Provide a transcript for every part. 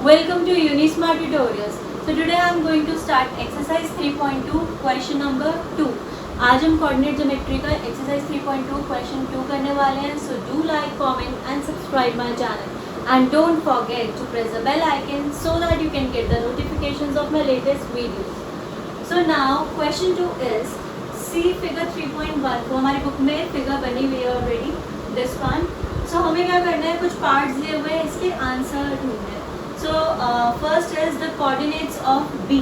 Welcome to Unismart Tutorials. So today I am going to start exercise 3.2 question number 2. आज हम coordinate geometry का exercise 3.2 question 2 करने वाले हैं. So do like, comment and subscribe my channel. And don't forget to press the bell icon so that you can get the notifications of my latest videos. So now question 2 is see figure 3.1. तो हमारी book में figure बनी हुई है already. This one. So हमें क्या करना है, कुछ पार्ट्स दिए हुए हैं, इसके आंसर ढूंढने हैं. So first is the coordinates of B.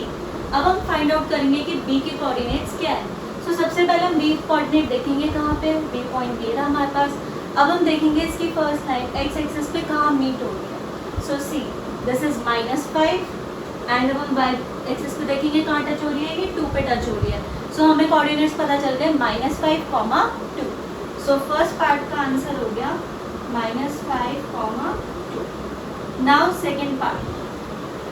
अब हम फाइंड आउट करेंगे कि बी के कोऑर्डिनेट्स क्या है. सो सबसे पहले हम बी कोऑर्डिनेट देखेंगे कहाँ पे, बी पॉइंट ये रहा हमारे पास. अब हम देखेंगे इसकी फर्स्ट लाइन एक्स एक्सिस पे कहाँ मीट हो रही है. सो सी दिस इज -5 एंड अब हम वाई एक्सिस पे देखेंगे कहाँ टच हो रही है, ये 2 पे टच हो रही है. सो हमें कोऑर्डिनेट्स पता चल गए -5, 2. सो फर्स्ट पार्ट का आंसर हो गया -5, 2. Now second part.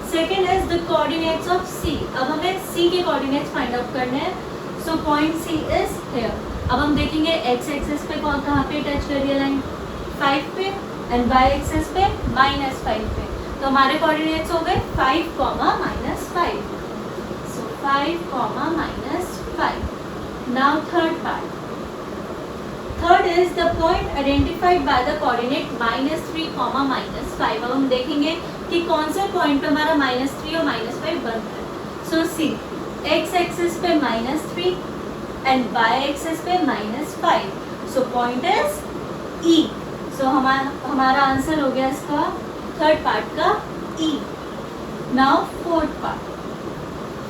Second is the coordinates of C. अब हमें C के coordinates find out करने हैं. So point C is here. अब हम देखेंगे x एक्सिस पे कहाँ पे टच कर रही है लाइन, 5 पे, एंड y एक्सिस पे -5 पे. तो हमारे coordinates हो गए 5, -5. So 5, -5. Now third part. Third is the point identified by the coordinate -3, -5. अब हम देखेंगे कि कौन से पॉइंट पे हमारा -3 और -5 बनता है. सो सी एक्स एक्सिस पे -3 एंड वाई एक्सिस पे -5. सो पॉइंट इज ई. सो हमारा आंसर हो गया इसका थर्ड पार्ट का E. Now fourth part.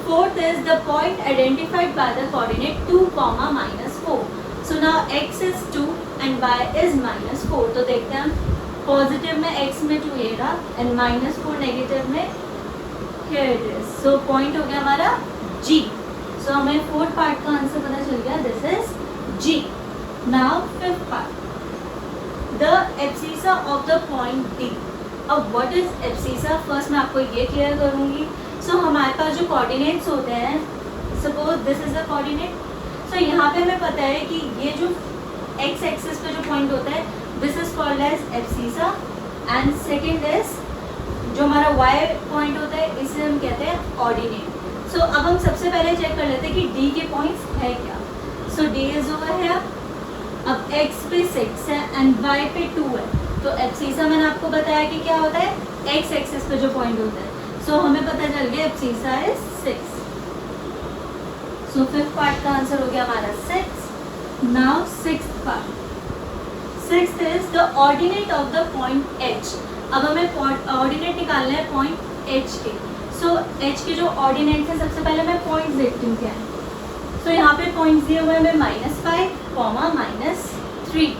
Fourth is the point identified by the coordinate 2, -4. So now x is 2 and y is -4. तो देखते हैं हम पॉजिटिव में x में 2 ये रहा एंड -4 नेगेटिव में here it is. So point हो गया हमारा G. So हमें फोर्थ पार्ट का आंसर पता चल गया, this is G. Now fifth part, the abscissa of the point D. अब what is abscissa? फर्स्ट मैं आपको ये क्लियर करूँगी. So हमारे पास जो कोऑर्डिनेट्स होते हैं, suppose this is the coordinate. तो यहाँ पे हमें पता है कि ये जो x एक्सिस पे जो पॉइंट होता है this is called as abscissa and second is जो हमारा y पॉइंट होता है इसे हम कहते हैं ऑर्डिनेट. सो अब हम सबसे पहले चेक कर लेते हैं कि d के पॉइंट्स है क्या. सो d इज ओवर है. अब x पे 6 है एंड y पे 2 है. तो एब्सिसा मैंने आपको बताया कि क्या होता है, x एक्सिस पे जो पॉइंट होता है. सो हमें पता चल गया abscissa is 6. So fifth part का आंसर हो गया हमारा 6. Now sixth part. Sixth is the ordinate of the point H. अब हमें ऑर्डिनेट निकालना है पॉइंट H के. सो H के जो ऑर्डिनेट है सबसे पहले मैं पॉइंट देखती हूँ क्या है. सो यहाँ पे पॉइंट दिए हुए हमें -5, -3.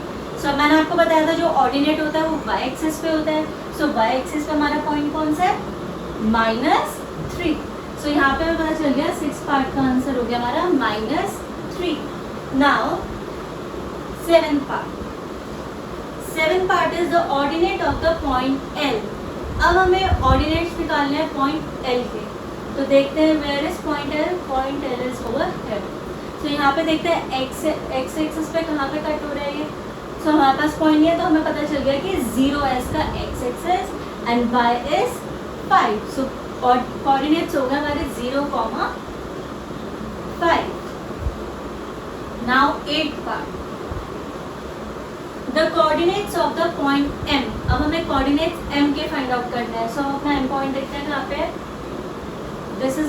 सो मैंने आपको बताया था जो ऑर्डिनेट होता है वो y एक्सिस पे होता है. सो y एक्सिस पे हमारा पॉइंट कौन सा है, -3. तो यहाँ पे हमें पता चल गया 6 पार्ट का आंसर हो गया हमारा -3. Now seven part. Seven part is the ordinate of the point L. अब हमें ऑर्डिनेट्स निकालने हैं पॉइंट L के. तो देखते हैं where is point L. Point L is over here. तो यहाँ पे देखते हैं एक्स एक्सिस पे कहाँ पे कट हो रहा है ये. तो हमारे पास पॉइंट नहीं है तो हमें पता चल गया कि 0 है इसका x axis and y is 5. सो और कोऑर्डिनेट्स होगा हमारे 0, 5. Now 8 part. The coordinates of the point M. अब हमें कोऑर्डिनेट्स M के फाइंड आउट करना है. सो अपना M पॉइंट देखते हैं कहाँ पे, दिस इज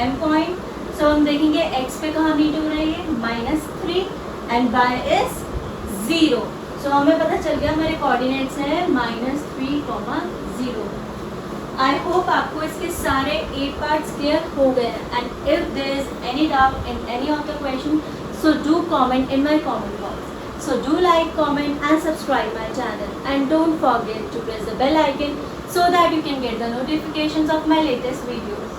M पॉइंट. सो हम देखेंगे x पे कहाँ मीट हो रही है, -3 एंड y इज 0. सो हमें पता चल गया हमारे कोऑर्डिनेट्स हैं -3, 0. आई होप आपको इसके सारे 8 पार्ट्स क्लियर हो गए हैं. And if there is any doubt in any of the question so do comment in my comment box. So do like, comment and subscribe my channel and don't forget to press the bell icon so that you can get the notifications of my latest videos.